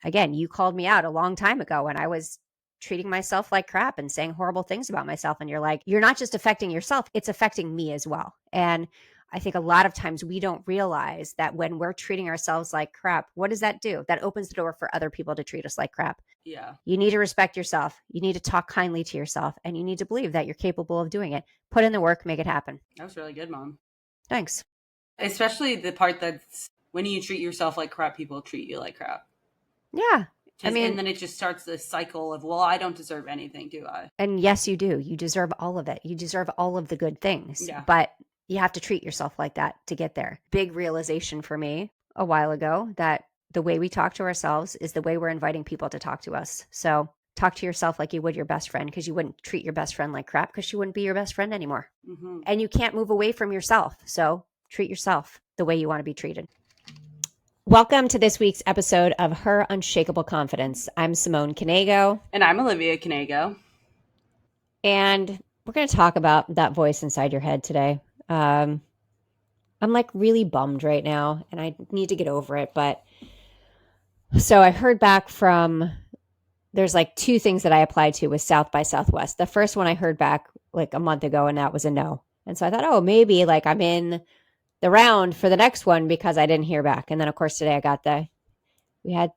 again, you called me out a long time ago when I was treating myself like crap and saying horrible things about myself. And you're like, you're not just affecting yourself, it's affecting me as well. And I think a lot of times we don't realize that when we're treating ourselves like crap, what does that do? That opens the door for other people to treat us like crap. Yeah. You need to respect yourself. You need to talk kindly to yourself, and you need to believe that you're capable of doing it. Put in the work, make it happen. That was really good, Mom. Thanks. Especially the part that's when you treat yourself like crap, people treat you like crap. Yeah. I mean, and then it just starts this cycle of, well, I don't deserve anything, do I? And yes, you do. You deserve all of it. You deserve all of the good things. Yeah. But you have to treat yourself like that to get there. Big realization for me a while ago that the way we talk to ourselves is the way we're inviting people to talk to us. So talk to yourself like you would your best friend, because you wouldn't treat your best friend like crap, because she wouldn't be your best friend anymore. Mm-hmm. And you can't move away from yourself. So treat yourself the way you want to be treated. Welcome to this week's episode of Her Unshakeable Confidence. I'm Simone Knego. And I'm Olivia Knego. And we're going to talk about that voice inside your head today. I'm like really bummed right now, and I need to get over it. But so I heard back from, there's like two things that I applied to with South by Southwest. The first one I heard back like a month ago, and that was a no. And so I thought, oh, maybe like I'm in the round for the next one because I didn't hear back. And then of course today we had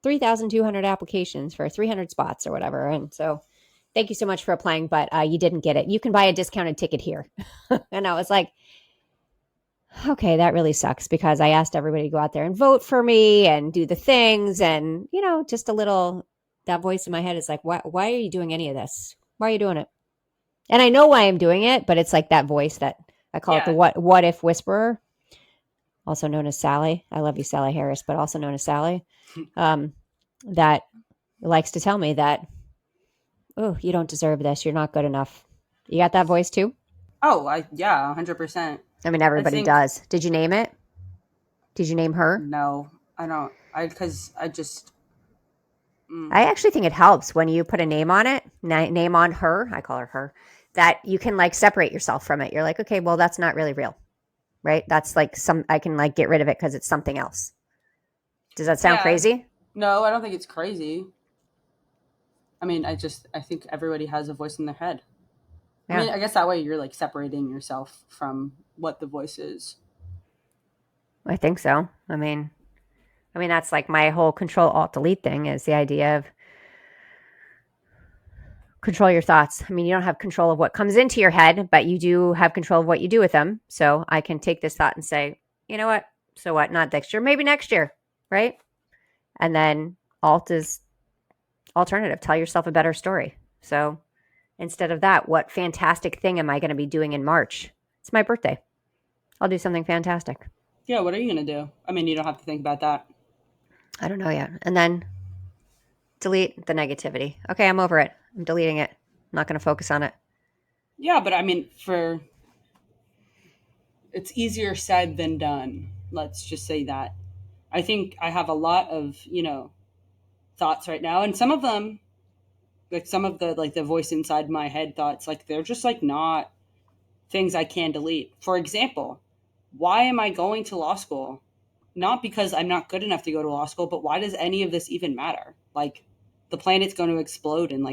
3,200 applications for 300 spots or whatever. And so thank you so much for applying, but you didn't get it. You can buy a discounted ticket here. And I was like, okay, that really sucks, because I asked everybody to go out there and vote for me and do the things. And, you know, just a little, that voice in my head is like, why are you doing any of this? Why are you doing it? And I know why I'm doing it, but it's like that voice that I call it the what if whisperer, also known as Sally. I love you, Sally Harris, but also known as Sally, that likes to tell me that, oh, you don't deserve this. You're not good enough. You got that voice too? Oh, yeah, 100%. I mean, everybody does. Did you name it? Did you name her? No, I don't. Because I just... I actually think it helps when you put a name on it, name on her, I call her her, that you can like separate yourself from it. You're like, okay, well, that's not really real, right? That's like I can like get rid of it because it's something else. Does that sound crazy? No, I don't think it's crazy. I mean, I think everybody has a voice in their head. Yeah. I mean, I guess that way you're like separating yourself from what the voice is. I think so. I mean, that's like my whole Control Alt Delete thing, is the idea of control your thoughts. I mean, you don't have control of what comes into your head, but you do have control of what you do with them. So I can take this thought and say, you know what? So what? Not next year, maybe next year, right? And then Alt is alternative. Tell yourself a better story. So instead of that, what fantastic thing am I going to be doing in March? It's my birthday. I'll do something fantastic. Yeah, what are you going to do? I mean, you don't have to think about that. I don't know yet. And then delete the negativity. Okay, I'm over it. I'm deleting it. I'm not going to focus on it. Yeah, but I mean, it's easier said than done. Let's just say that. I think I have a lot of, thoughts right now. And some of them, like some of the voice inside my head thoughts, like they're just like not things I can delete. For example, why am I going to law school? Not because I'm not good enough to go to law school, but why does any of this even matter? Like, the planet's going to explode and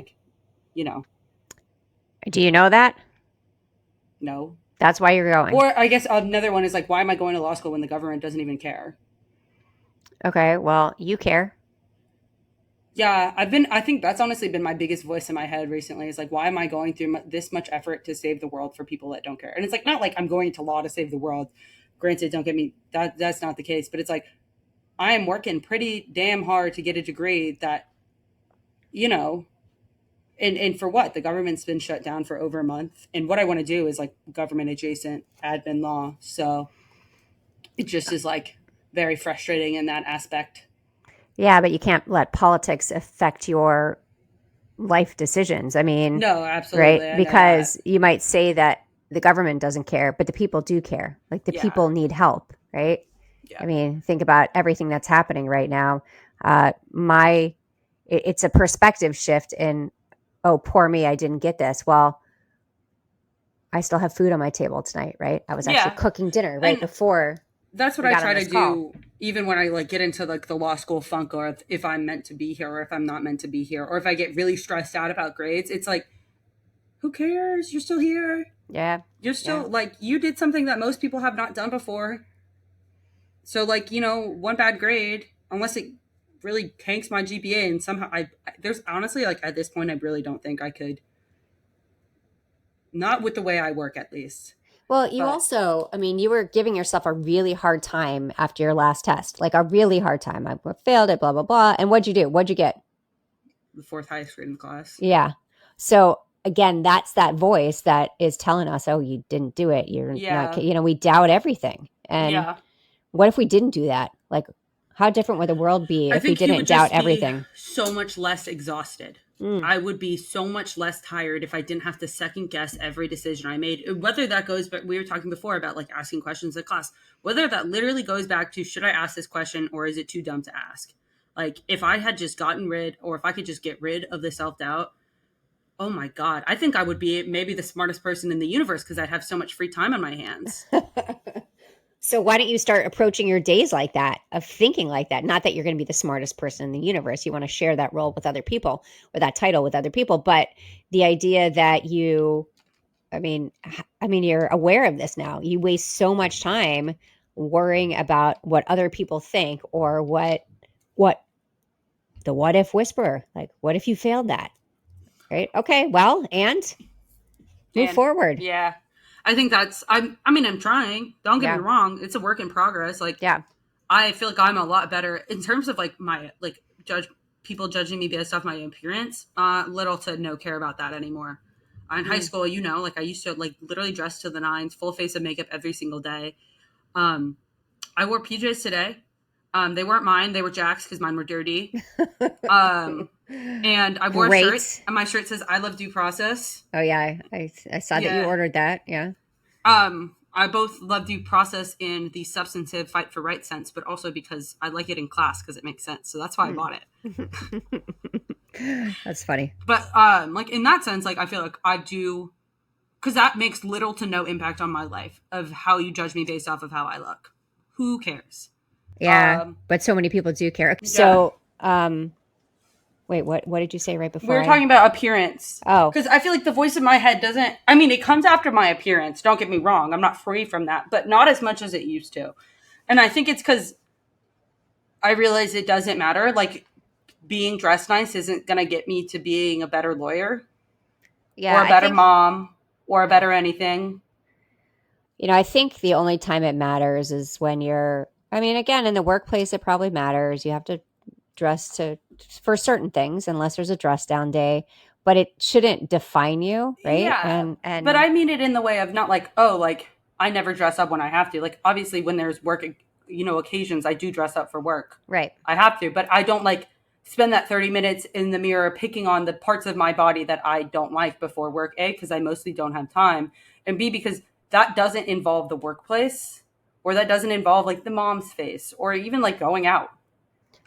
Do you know that? No. That's why you're going. Or I guess another one is like, why am I going to law school when the government doesn't even care? Okay, well, you care. Yeah, I think that's honestly been my biggest voice in my head recently, is like, why am I going through this much effort to save the world for people that don't care? And it's like, not like I'm going to law to save the world. Granted, don't get me, that's not the case, but it's like, I am working pretty damn hard to get a degree that, and for what? The government's been shut down for over a month. And what I want to do is like government adjacent admin law. So it just is like very frustrating in that aspect. Yeah, but you can't let politics affect your life decisions. I mean, no, absolutely. Right? Because you might say that the government doesn't care, but the people do care. Like the people need help, right? Yeah. I mean, think about everything that's happening right now. It's a perspective shift in, oh, poor me, I didn't get this. Well, I still have food on my table tonight, right? I was actually cooking dinner right before. That's what I try to do even when I like get into like the law school funk, or if I'm meant to be here or if I'm not meant to be here, or if I get really stressed out about grades, it's like, who cares? You're still here. Yeah. You're Yeah. still like, you did something that most people have not done before. So like, one bad grade, unless it really tanks my GPA, and somehow there's honestly like at this point I really don't think I could, not with the way I work at least. Well, you But also, I mean, you were giving yourself a really hard time after your last test, like a really hard time. I failed it, blah, blah, blah. And what'd you do? What'd you get? the fourth highest grade in the class. Yeah. So again, that's that voice that is telling us, oh, you didn't do it. You're not, Yeah. we doubt everything. And Yeah. what if we didn't do that? Like, how different would the world be I if we think you didn't would doubt just be everything? so much less exhausted. Mm. I would be so much less tired if I didn't have to second guess every decision I made. Whether that goes, but we were talking before about like asking questions in class, whether that literally goes back to, should I ask this question or is it too dumb to ask? Like if I had just gotten rid, or if I could just get rid of the self doubt, oh my God, I think I would be maybe the smartest person in the universe because I'd have so much free time on my hands. So why don't you start approaching your days like that, of thinking like that? Not that you're going to be the smartest person in the universe. You want to share that role with other people, or that title with other people, but the idea that you're aware of this now. You waste so much time worrying about what other people think, or what the what if whisperer, like what if you failed that? Right? Okay, well, and move And forward. yeah, I think I'm trying. Don't get me Yeah. wrong. It's a work in progress. Like Yeah. I feel like I'm a lot better in terms of like my like judge people judging me based off my appearance. Little to no care about that anymore. In high Mm. school, like I used to like literally dress to the nines, full face of makeup every single day. Um, I wore PJs today. They weren't mine; they were Jack's because mine were dirty. Um, and I wore a shirt, Great. and my shirt says "I love due process." Oh yeah, I saw that you Yeah. ordered that. Yeah. I both love due process in the substantive fight for right sense, but also because I like it in class because it makes sense. So that's why I Mm. bought it. That's funny. But like in that sense, like I feel like I do, because that makes little to no impact on my life of how you judge me based off of how I look. Who cares? Yeah, Um, but so many people do care. yeah. So, wait, what did you say right We before were talking about appearance. Oh, Because I feel like the voice in my head doesn't, I mean, it comes after my appearance. Don't get me wrong. I'm not free from that, but not as much as it used to. And I think it's because I realize it doesn't matter. Like, being dressed nice isn't going to get me to being a better lawyer or yeah, a I better think, mom or a better anything. I think the only time it matters is when I mean, again, in the workplace, it probably matters. You have to dress for certain things unless there's a dress down day, but it shouldn't define you, right? Yeah. But And I mean it in the way of not like, oh, like I never dress up when I have to. Like, obviously, when there's work, occasions, I do dress up for work. right. I have to, but I don't like spend that 30 minutes in the mirror picking on the parts of my body that I don't like before work. A, because I mostly don't have time. And B, because that doesn't involve the workplace, or that doesn't involve like the mom's face or even like going out.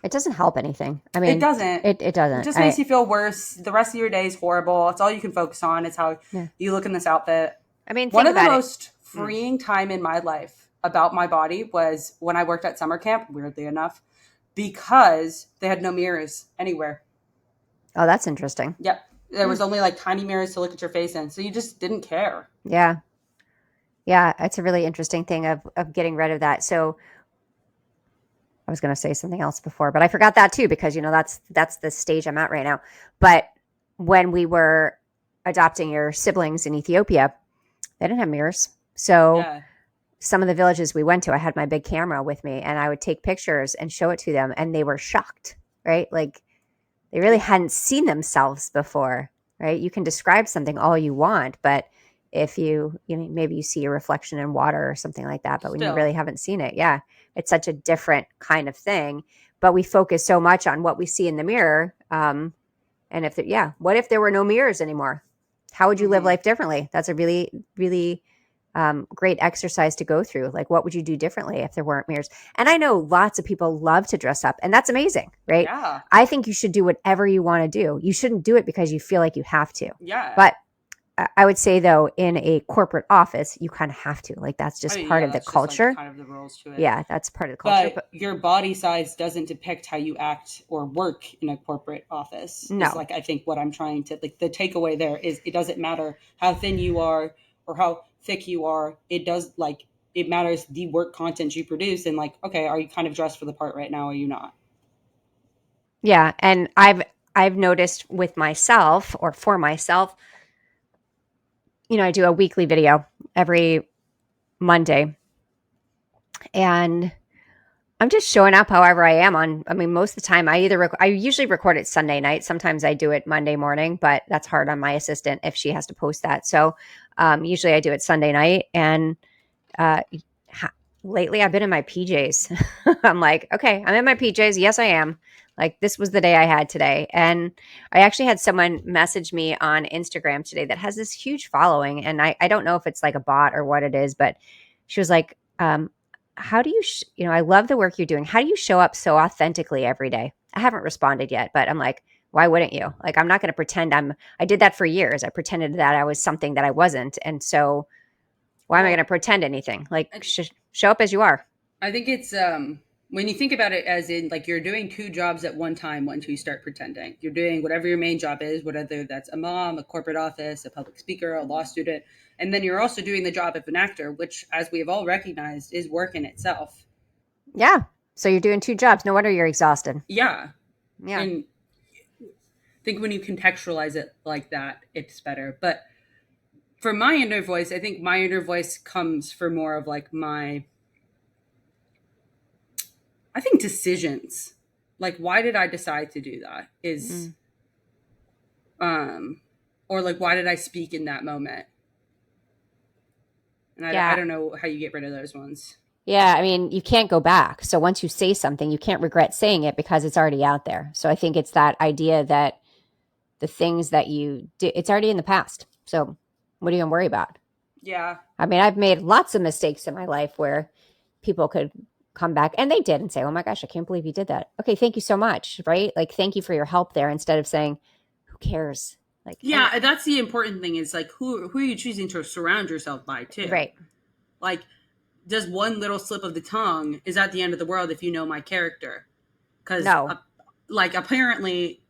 It doesn't help anything. I It mean, doesn't. it It doesn't. just makes you feel worse. The rest of your day is horrible. It's all you can focus on. It's how Yeah. you look in this outfit. I mean, One think of the about it. most freeing time in my life about my body was when I worked at summer camp, weirdly enough, because they had no mirrors anywhere. Oh, that's interesting. Yep. There Hmm. was only like tiny mirrors to look at your face in. So you just didn't care. Yeah. Yeah, it's a really interesting thing of getting rid of that. So I was going to say something else before, but I forgot that too because that's the stage I'm at right now. But when we were adopting your siblings in Ethiopia, they didn't have mirrors. So Yeah. some of the villages we went to, I had my big camera with me and I would take pictures and show it to them and they were shocked, right? Like they really hadn't seen themselves before, right? You can describe something all you want, but if maybe you see a reflection in water or something like that, but when you Still. really haven't seen it, yeah, it's such a different kind of thing. But we focus so much on what we see in the mirror. And what if there were no mirrors anymore? How would you live Mm-hmm. life differently? That's a really, really great exercise to go through. Like, what would you do differently if there weren't mirrors? And I know lots of people love to dress up, and that's amazing, right? Yeah. I think you should do whatever you want to do. You shouldn't do it because you feel like you have to. Yeah. But I would say though, in a corporate office, you kind of have to. Like that's I just mean, part yeah, of the that's just like culture. kind of the rules to it. Yeah, that's part of the culture. But But your body size doesn't depict how you act or work in a corporate office, is no, like I think what I'm trying to like the takeaway there is it doesn't matter how thin you are or how thick you are. It does like it matters the work content you produce and like, okay, are you kind of dressed for the part right now? Or are you not? yeah, and I've noticed with myself or for myself, I do a weekly video every Monday, and I'm just showing up however I am on. I mean, most of the time, I usually record it Sunday night. Sometimes I do it Monday morning, but that's hard on my assistant if she has to post that. So usually I do it Sunday night, and uh, ha- lately I've been in my PJs. I'm like, okay, I'm in my PJs. Yes, I am. Like this was the day I had today, and I actually had someone message me on Instagram today that has this huge following, and I don't know if it's like a bot or what it is, but she was like, how do you, I love the work you're doing. How do you show up so authentically every day? I haven't responded yet, but I'm like, why wouldn't you? Like, I'm not going to pretend I did that for years. I pretended that I was something that I wasn't. And so why am I going to Well, pretend anything? Like, I, show up as you are. I think it's when you think about it as in like you're doing two jobs at one time once you start pretending. You're doing whatever your main job is, whether that's a mom, a corporate office, a public speaker, a law student, and then you're also doing the job of an actor, which as we have all recognized is work in itself. Yeah. So you're doing two jobs. No wonder you're exhausted. Yeah. Yeah. And I think when you contextualize it like that, it's better. But for my inner voice, I think my inner voice comes for more of like I think decisions. Like why did I decide to do that? Is Mm. um or like why did I speak in that moment? And I Yeah. don't know how you get rid of those ones. Yeah. I mean, you can't go back. So once you say something, you can't regret saying it because it's already out there. So I think it's that idea that the things that you do, it's already in the past. So what are you going to worry about? Yeah. I mean, I've made lots of mistakes in my life where people could come back and they did and say, "Oh my gosh, I can't believe you did that." Okay, thank you so much, right? Like thank you for your help there instead of saying, "Who cares?" Like and Yeah, that's the important thing is like who are you choosing to surround yourself by too? right. Like does one little slip of the tongue is at the end of the world if you know my character? Cuz No. like apparently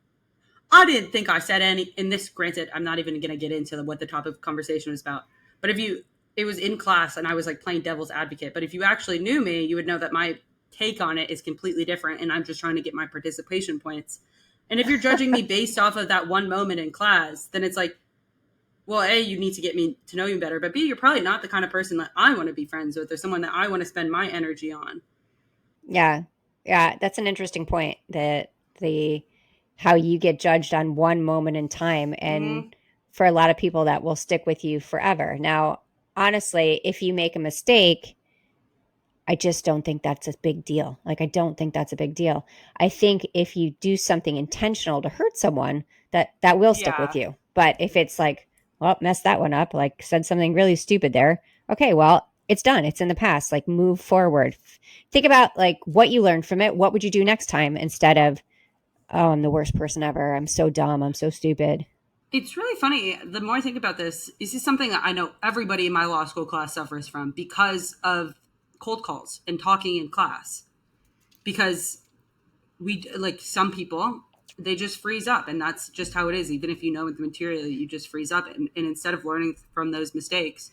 I didn't think I said any. In this, granted, I'm not even going to get into what the topic of conversation was about. But if you, it was in class and I was like playing devil's advocate. But if you actually knew me, you would know that my take on it is completely different, and I'm just trying to get my participation points. And if you're judging me based off of that one moment in class, then it's like, well, A, you need to get me to know you better, but B, you're probably not the kind of person that I want to be friends with or someone that I want to spend my energy on. Yeah. Yeah, that's an interesting point that the how you get judged on one moment in time and Mm-hmm. for a lot of people that will stick with you forever. Now, honestly, if you make a mistake, I just don't think that's a big deal. Like, I don't think that's a big deal. I think if you do something intentional to hurt someone, that will stick with Yeah. you. But if it's like, well, messed that one up, like said something really stupid there, okay, well, it's done. It's in the past. Like, move forward. Think about like what you learned from it. What would you do next time instead of, oh, I'm the worst person ever. I'm so dumb. I'm so stupid. It's really funny. The more I think about this is something that I know everybody in my law school class suffers from because of cold calls and talking in class. Because we, like some people, they just freeze up, and that's just how it is. Even if you know the material, you just freeze up. And instead of learning from those mistakes,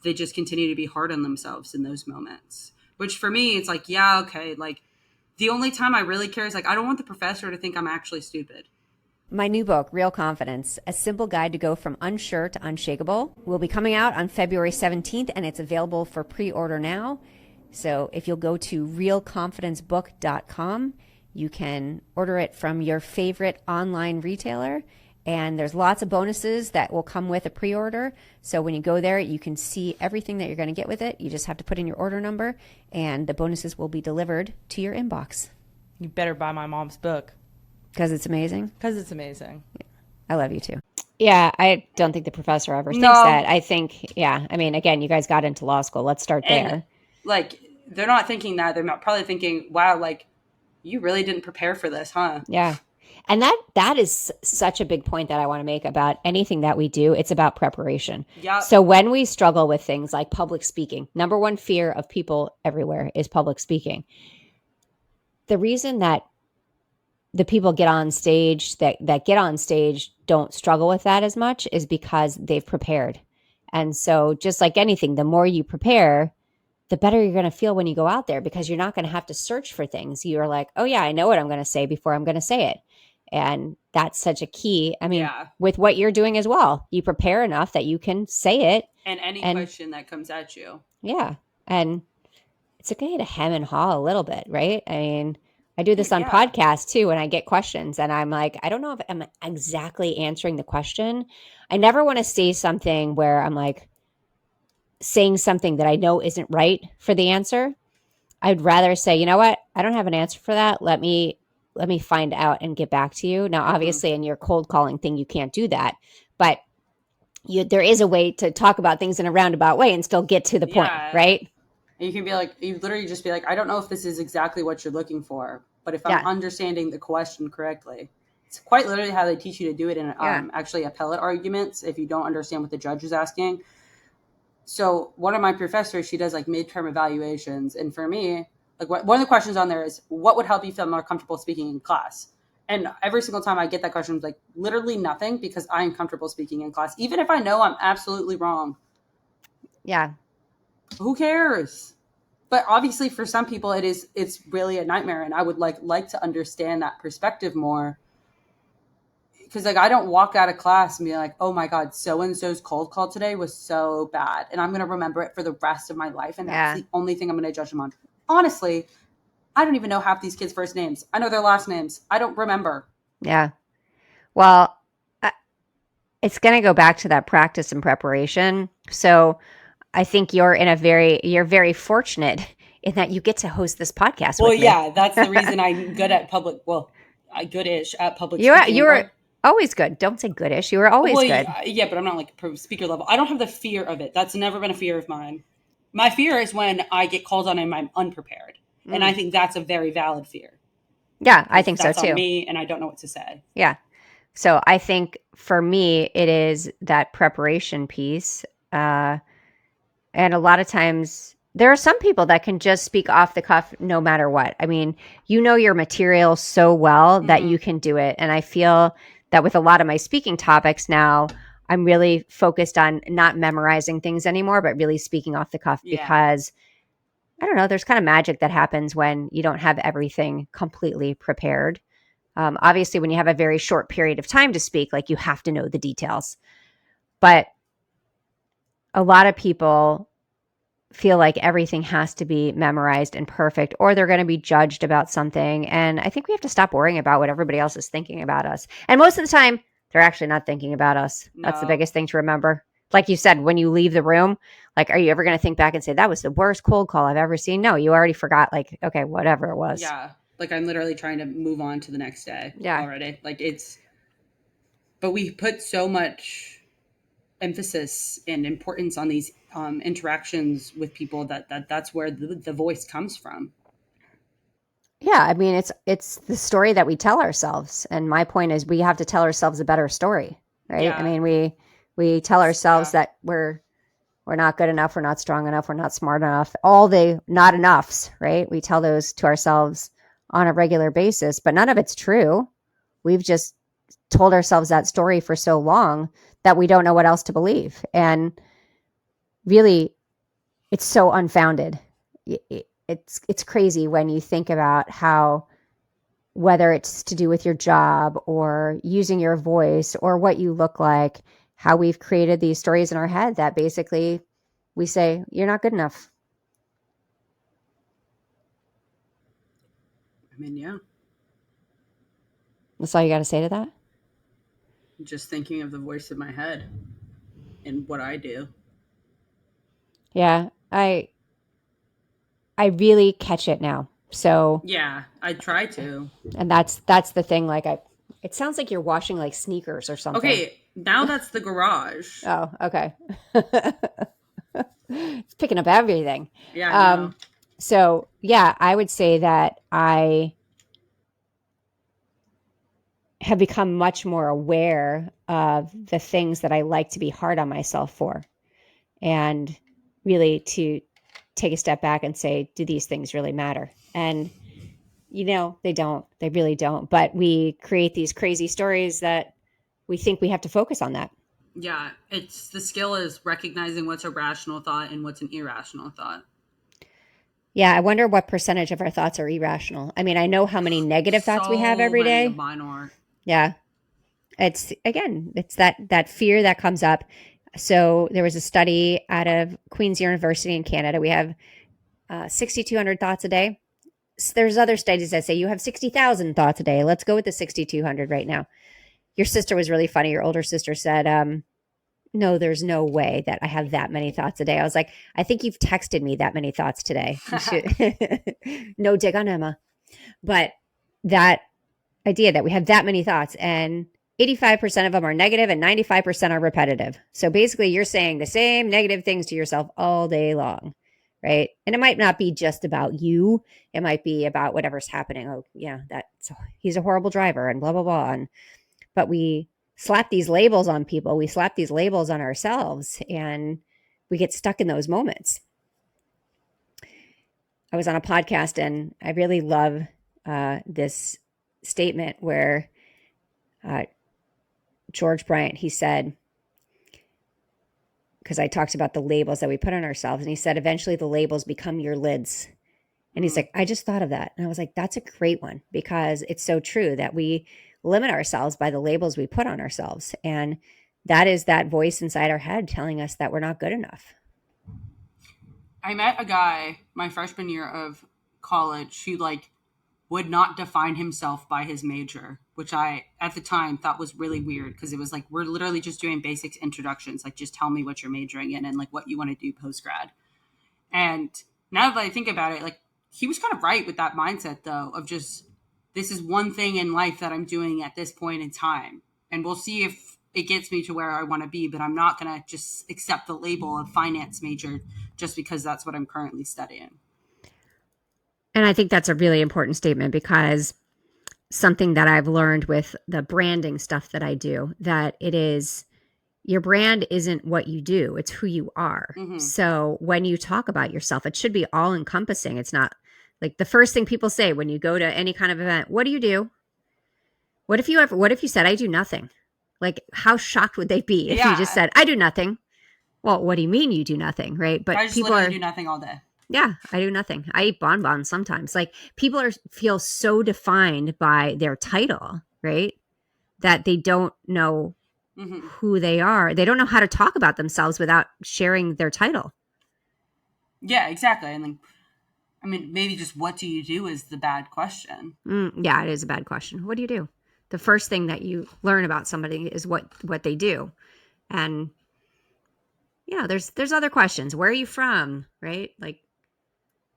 they just continue to be hard on themselves in those moments. Which for me, it's like, yeah, okay. Like the only time I really care is like, I don't want the professor to think I'm actually stupid. My new book, Real Confidence, a simple guide to go from unsure to unshakable, will be coming out on February 17th, and it's available for pre order now. So if you'll go to realconfidencebook.com, you can order it from your favorite online retailer. And there's lots of bonuses that will come with a pre order. So when you go there, you can see everything that you're going to get with it. You just have to put in your order number, and the bonuses will be delivered to your inbox. You better buy my mom's book Because it's amazing. because it's amazing. I love you too. Yeah, I don't think the professor ever thinks No, that. I think, yeah, I mean, again, you guys got into law school. Let's start and there. like they're not thinking that. They're not probably thinking, wow, like you really didn't prepare for this, huh? Yeah. And that is such a big point that I want to make about anything that we do. It's about preparation. Yep. So when we struggle with things like public speaking, number one fear of people everywhere is public speaking. The reason that the people get on stage that get on stage don't struggle with that as much is because they've prepared. And so just like anything, the more you prepare, the better you're going to feel when you go out there, because you're not going to have to search for things. You're like, oh yeah, I know what I'm going to say before I'm going to say it. And that's such a key. I mean, Yeah. with what you're doing as well, you prepare enough that you can say it. And any And question that comes at you. yeah. And it's okay to hem and haw a little bit, right? I mean, I do this on Yeah. podcasts too, and I get questions and I'm like, I don't know if I'm exactly answering the question. I never want to say something where I'm like saying something that I know isn't right for the answer. I'd rather say, you know what? I don't have an answer for that. Let me find out and get back to you. Now, obviously, in your cold calling thing, you can't do that, but there is a way to talk about things in a roundabout way and still get to the point, right? And you can be like, you literally just be like, I don't know if this is exactly what you're looking for, but if I'm understanding the question correctly, it's quite literally how they teach you to do it in actually appellate arguments if you don't understand what the judge is asking. So one of my professors, she does like midterm evaluations. And for me, like one of the questions on there is, what would help you feel more comfortable speaking in class? And every single time I get that question, I'm like, literally nothing, because I'm comfortable speaking in class. Even if I know I'm absolutely wrong. Yeah. Who cares? But obviously for some people it's really a nightmare. And I would like to understand that perspective more. Because like I don't walk out of class and be like, oh my God, so-and-so's cold call today was so bad, and I'm going to remember it for the rest of my life, and that's the only thing I'm going to judge them on. Honestly, I don't even know half these kids' first names. I know their last names. I don't remember. Yeah. Well, it's going to go back to that practice and preparation. So I think you're very fortunate in that you get to host this podcast with me. Well, yeah, that's the reason I'm good at public. Well, I goodish at public speaking. You were always good. Don't say goodish. You were always good. Yeah, but I'm not like speaker level. I don't have the fear of it. That's never been a fear of mine. My fear is when I get called on and I'm unprepared, and I think that's a very valid fear. Yeah, I think so That's too. on me, and I don't know what to say. Yeah. So I think for me, it is that preparation piece. And a lot of times there are some people that can just speak off the cuff no matter what. I mean, you know your material so well that you can do it. And I feel that with a lot of my speaking topics now, I'm really focused on not memorizing things anymore, but really speaking off the cuff, because I don't know, there's kind of magic that happens when you don't have everything completely prepared. Obviously, when you have a very short period of time to speak, like you have to know the details. But a lot of people feel like everything has to be memorized and perfect, or they're going to be judged about something. And I think we have to stop worrying about what everybody else is thinking about us. And most of the time, they're actually not thinking about us. No. That's the biggest thing to remember. Like you said, when you leave the room, like, are you ever going to think back and say, that was the worst cold call I've ever seen? No, you already forgot, like, okay, whatever it was. Yeah. Like I'm literally trying to move on to the next day already. Like but we put so much emphasis and importance on these interactions with people that's where the voice comes from. Yeah, I mean, it's the story that we tell ourselves, and my point is we have to tell ourselves a better story, right? Yeah. I mean, we tell ourselves that we're not good enough, we're not strong enough, we're not smart enough, all the not enoughs, right? We tell those to ourselves on a regular basis, but none of it's true. We've just told ourselves that story for so long that we don't know what else to believe, and really, it's so unfounded. It's crazy when you think about how, whether it's to do with your job or using your voice or what you look like, how we've created these stories in our head that basically we say, you're not good enough. I mean, yeah. That's all you got to say to that? Just thinking of the voice in my head and what I do. Yeah, I really catch it now. So yeah, I try to. And that's the thing. Like it sounds like you're washing like sneakers or something. Okay, now that's the garage. Oh, okay. It's picking up everything. Yeah. So yeah, I would say that I have become much more aware of the things that I like to be hard on myself for, and really to take a step back and say, do these things really matter? And they don't. They really don't. But we create these crazy stories that we think we have to focus on that. Yeah, it's the skill is recognizing what's a rational thought and what's an irrational thought. Yeah, I wonder what percentage of our thoughts are irrational. I mean, I know how many negative thoughts we have So every many of day. mine are. Yeah. It's that fear that comes up. So there was a study out of Queen's University in Canada. We have 6,200 thoughts a day. There's other studies that say you have 60,000 thoughts a day. Let's go with the 6,200 right now. Your sister was really funny. Your older sister said, no, there's no way that I have that many thoughts a day. I was like, I think you've texted me that many thoughts today. You should. No dig on Emma. But that idea that we have that many thoughts, and 85% of them are negative and 95% are repetitive. So basically, you're saying the same negative things to yourself all day long, right? And it might not be just about you. It might be about whatever's happening. Oh, yeah, he's a horrible driver and blah, blah, blah. But we slap these labels on people. We slap these labels on ourselves, and we get stuck in those moments. I was on a podcast, and I really love this statement where George Bryant, he said, because I talked about the labels that we put on ourselves, and he said, eventually the labels become your lids. And he's like, I just thought of that. And I was like, that's a great one, because it's so true that we limit ourselves by the labels we put on ourselves. And that is that voice inside our head telling us that we're not good enough. I met a guy my freshman year of college who would not define himself by his major, which I at the time thought was really weird, because it was like, we're literally just doing basic introductions, like just tell me what you're majoring in and like what you want to do post grad. And now that I think about it, like, he was kind of right with that mindset, though, of just, this is one thing in life that I'm doing at this point in time, and we'll see if it gets me to where I want to be, but I'm not going to just accept the label of finance major just because that's what I'm currently studying. And I think that's a really important statement, because something that I've learned with the branding stuff that I do, that it is, your brand isn't what you do, it's who you are. Mm-hmm. So when you talk about yourself, it should be all encompassing. It's not like the first thing people say when you go to any kind of event, what do you do? What if you said, I do nothing? Like, how shocked would they be if you just said, I do nothing? Well, what do you mean you do nothing, right? But I just people literally do nothing all day. Yeah, I do nothing. I eat bonbons sometimes. Like, people feel so defined by their title, right? That they don't know who they are. They don't know how to talk about themselves without sharing their title. Yeah, exactly. And like, I mean, maybe just what do you do is the bad question. Yeah, it is a bad question. What do you do? The first thing that you learn about somebody is what they do. And there's other questions. Where are you from? Right? Like,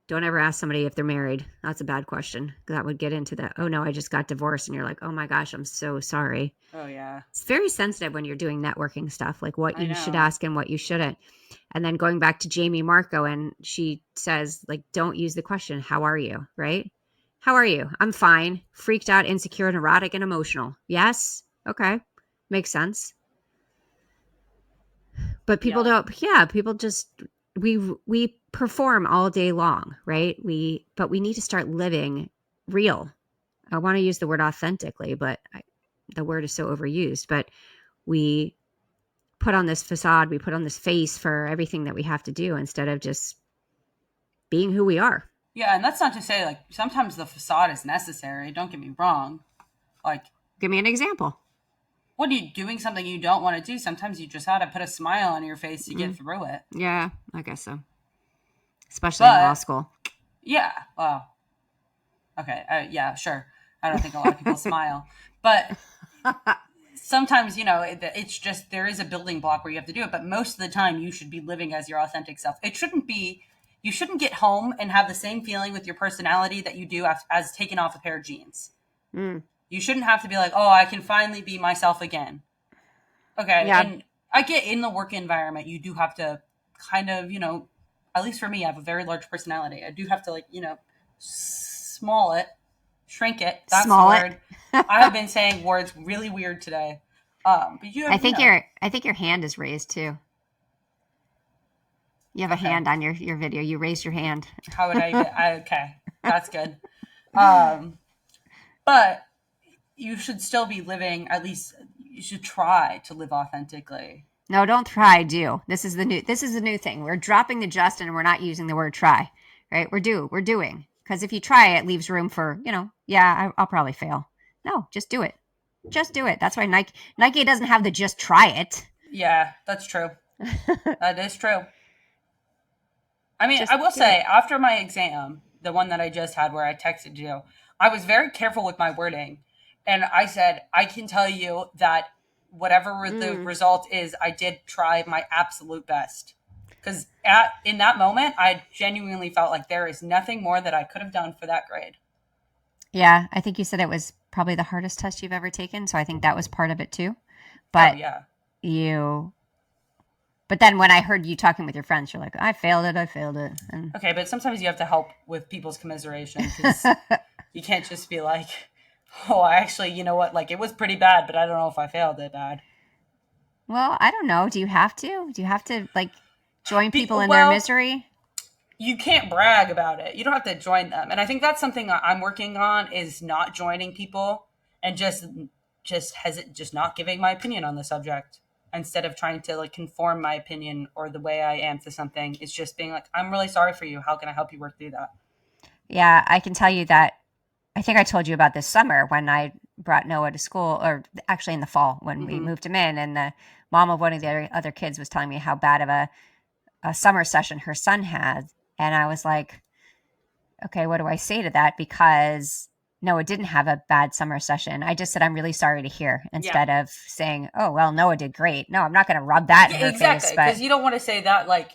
don't ever ask somebody if they're married. That's a bad question. That would get into that. Oh no, I just got divorced. And you're like, oh my gosh, I'm so sorry. Oh yeah. It's very sensitive when you're doing networking stuff, like what you should ask and what you shouldn't. And then going back to Jamie Marco, and she says, like, don't use the question, how are you? Right? How are you? I'm fine. Freaked out, insecure, neurotic, and emotional. Yes. Okay. Makes sense. But people people just, we perform all day long, right? But we need to start living real. I want to use the word authentically, but the word is so overused. But we put on this facade, we put on this face for everything that we have to do, instead of just being who we are. Yeah, and that's not to say, like, sometimes the facade is necessary. Don't get me wrong. Like, give me an example. When you're doing something you don't want to do, sometimes you just have to put a smile on your face to get through it. Yeah, I guess so. Especially in law school. Yeah. Well, okay. Yeah, sure. I don't think a lot of people smile. But sometimes, it's just, there is a building block where you have to do it. But most of the time, you should be living as your authentic self. It shouldn't be, you shouldn't get home and have the same feeling with your personality that you do as taking off a pair of jeans. You shouldn't have to be like, oh, I can finally be myself again. Okay. Yeah. And I get, in the work environment, you do have to kind of, at least for me, I have a very large personality. I do have to, like, small it Shrink it. That's Small the it. word. I have been saying words really weird today. But I think your hand is raised too. You have a okay. hand on your video. You raised your hand. How would I even? Okay, that's good. But you should still be living. At least you should try to live authentically. No, don't try. Do. This is the new thing. We're dropping the just and we're not using the word try. Right? We're doing. Because if you try, it leaves room for I'll probably fail. No, just do it. Just do it. That's why Nike doesn't have the just try it. Yeah, that's true. That is true. I mean, Just I will do say, it. after my exam, the one that I just had where I texted you, I was very careful with my wording. And I said, I can tell you that whatever the result is, I did try my absolute best. Because in that moment, I genuinely felt like there is nothing more that I could have done for that grade. Yeah, I think you said it was probably the hardest test you've ever taken, so I think that was part of it too. But yeah. But then when I heard you talking with your friends, you're like, I failed it. And okay, but sometimes you have to help with people's commiseration because you can't just be like, oh, actually, you know what? Like, it was pretty bad, but I don't know if I failed it bad. Well, I don't know. Do you have to? Do you have to, like, join people in their misery? You can't brag about it. You don't have to join them. And I think that's something I'm working on is not joining people and just not giving my opinion on the subject instead of trying to like conform my opinion or the way I am to something. It's just being like, I'm really sorry for you. How can I help you work through that? Yeah, I can tell you that. I think I told you about this summer when I brought Noah to school, or actually in the fall when we moved him in, and the mom of one of the other kids was telling me how bad of a summer session her son had. And I was like, okay, what do I say to that? Because Noah didn't have a bad summer session. I just said, I'm really sorry to hear, instead of saying, oh, well, Noah did great. No, I'm not going to rub that in her face. Because you don't want to say that, like,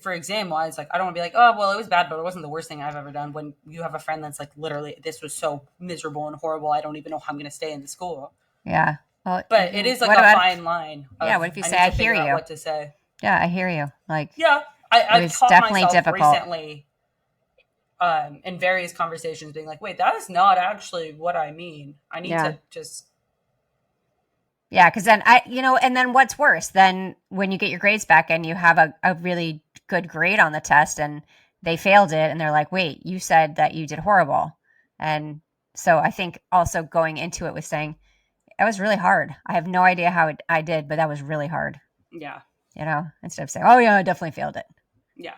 for exam wise, like, I don't want to be like, oh, well, it was bad, but it wasn't the worst thing I've ever done. When you have a friend that's like, literally, this was so miserable and horrible, I don't even know how I'm going to stay in the school. Yeah. Well, but it is like a fine line. What if you say, I hear you? What to say. Yeah, I hear you. Like, yeah, I've taught definitely myself difficult recently in various conversations being like, wait, that is not actually what I mean. I need to just. Yeah, because then and then what's worse than when you get your grades back and you have a really good grade on the test and they failed it and they're like, wait, you said that you did horrible. And so I think also going into it with saying, it was really hard. I have no idea how I did, but that was really hard. Yeah. Instead of saying, oh yeah, I definitely failed it. Yeah.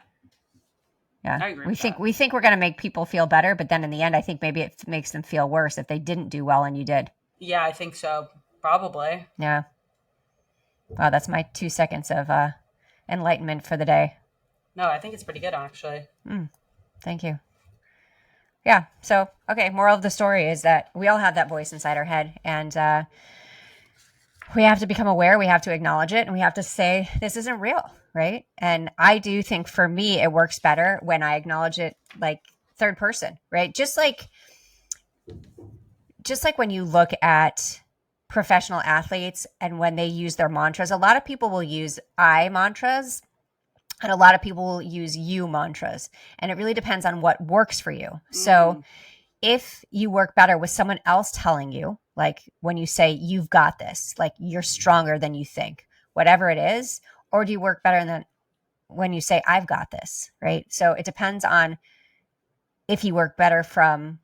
Yeah. I agree we think we're going to make people feel better, but then in the end, I think maybe it makes them feel worse if they didn't do well and you did. Yeah, I think so. Probably. Yeah. Wow, that's my 2 seconds of enlightenment for the day. No, I think it's pretty good, actually. Thank you. Yeah. So, okay, moral of the story is that we all have that voice inside our head, and we have to become aware, we have to acknowledge it, and we have to say, this isn't real, right? And I do think for me, it works better when I acknowledge it like third person, right? Just like when you look at professional athletes and when they use their mantras, a lot of people will use I mantras and a lot of people will use you mantras. And it really depends on what works for you. So if you work better with someone else telling you, like when you say, you've got this, like you're stronger than you think, whatever it is, or do you work better than when you say, I've got this, right? So it depends on if you work better from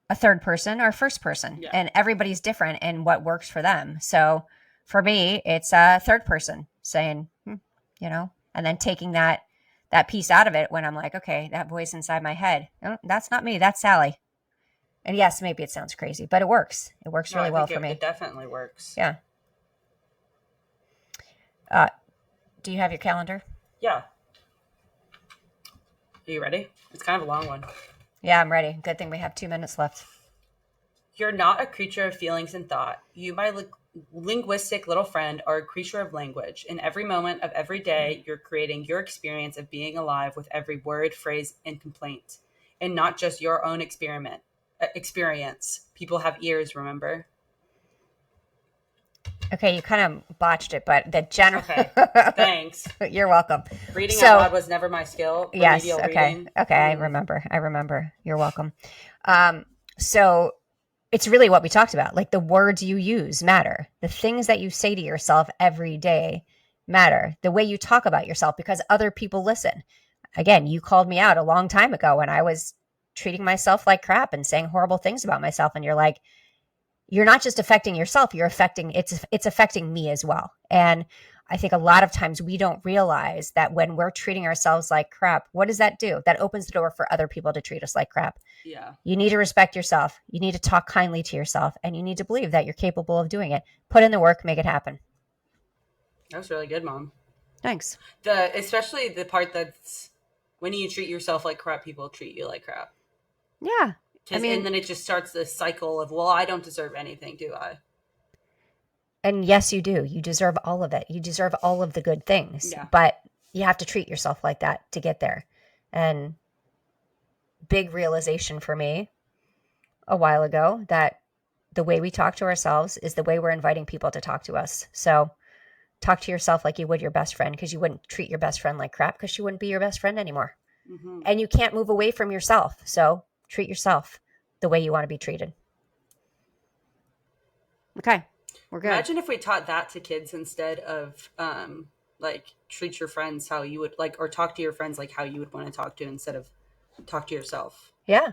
a third person or a first person, and everybody's different in what works for them. So for me, it's a third person saying, and then taking that piece out of it when I'm like, okay, that voice inside my head, no, that's not me, that's Sally. And yes, maybe it sounds crazy, but it works. It works really well for me. It definitely works. Yeah. Do you have your calendar? Yeah. Are you ready? It's kind of a long one. Yeah, I'm ready. Good thing we have 2 minutes left. You're not a creature of feelings and thought. You, my linguistic little friend, are a creature of language. In every moment of every day, you're creating your experience of being alive with every word, phrase, and complaint. And not just your own experience. People have ears, remember? Okay, you kind of botched it, but the general... Okay, thanks. You're welcome. Reading out loud was never my skill. Yes, okay. Okay, I remember. You're welcome. So it's really what we talked about. Like the words you use matter. The things that you say to yourself every day matter. The way you talk about yourself, because other people listen. Again, you called me out a long time ago when I was treating myself like crap and saying horrible things about myself. And you're like, you're not just affecting yourself, it's affecting me as well. And I think a lot of times we don't realize that when we're treating ourselves like crap, what does that do? That opens the door for other people to treat us like crap. Yeah. You need to respect yourself. You need to talk kindly to yourself, and you need to believe that you're capable of doing it. Put in the work, make it happen. That was really good, Mom. Thanks. Especially the part that's when you treat yourself like crap, people treat you like crap. Yeah. And then it just starts this cycle of, well, I don't deserve anything, do I? And yes, you do. You deserve all of it. You deserve all of the good things. Yeah. But you have to treat yourself like that to get there. And big realization for me a while ago that the way we talk to ourselves is the way we're inviting people to talk to us. So talk to yourself like you would your best friend, because you wouldn't treat your best friend like crap, because she wouldn't be your best friend anymore. Mm-hmm. And you can't move away from yourself. So treat yourself the way you want to be treated. Okay. We're good. Imagine if we taught that to kids instead of like treat your friends how you would like, or talk to your friends like how you would want to talk to instead of talk to yourself. Yeah.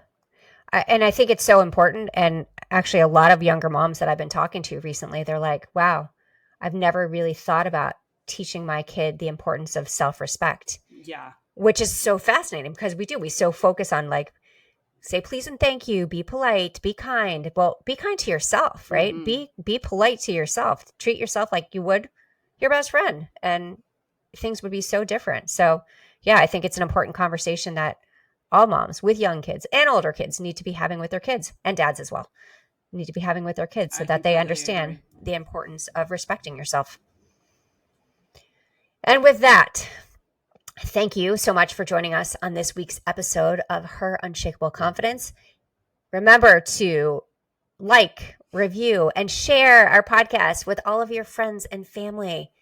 And I think it's so important. And actually a lot of younger moms that I've been talking to recently, they're like, wow, I've never really thought about teaching my kid the importance of self-respect. Yeah. Which is so fascinating because we so focus on like, say please and thank you, be polite, be kind. Well, be kind to yourself, right? Mm-hmm. Be polite to yourself. Treat yourself like you would your best friend, and things would be so different. So yeah, I think it's an important conversation that all moms with young kids and older kids need to be having with their kids, and dads as well need to be having with their kids, so that they understand the importance of respecting yourself. And with that, thank you so much for joining us on this week's episode of Her Unshakable Confidence. Remember to like, review, and share our podcast with all of your friends and family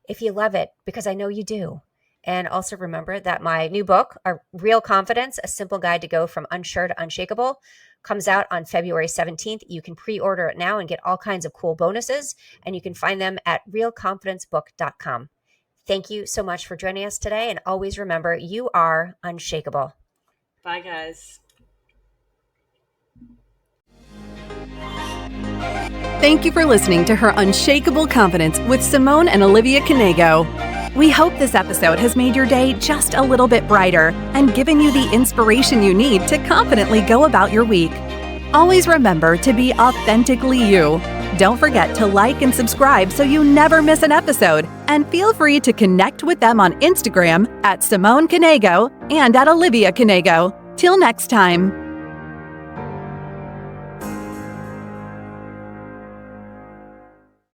if you love it, because I know you do. And also remember that my new book, Real Confidence, A Simple Guide to Go From Unsure to Unshakable, comes out on February 17th. You can pre-order it now and get all kinds of cool bonuses, and you can find them at realconfidencebook.com. Thank you so much for joining us today. And always remember, you are unshakable. Bye, guys. Thank you for listening to Her Unshakable Confidence with Simone and Olivia Knego. We hope this episode has made your day just a little bit brighter and given you the inspiration you need to confidently go about your week. Always remember to be authentically you. Don't forget to like and subscribe so you never miss an episode. And feel free to connect with them on Instagram at Simone Knego and at Olivia Knego. Till next time.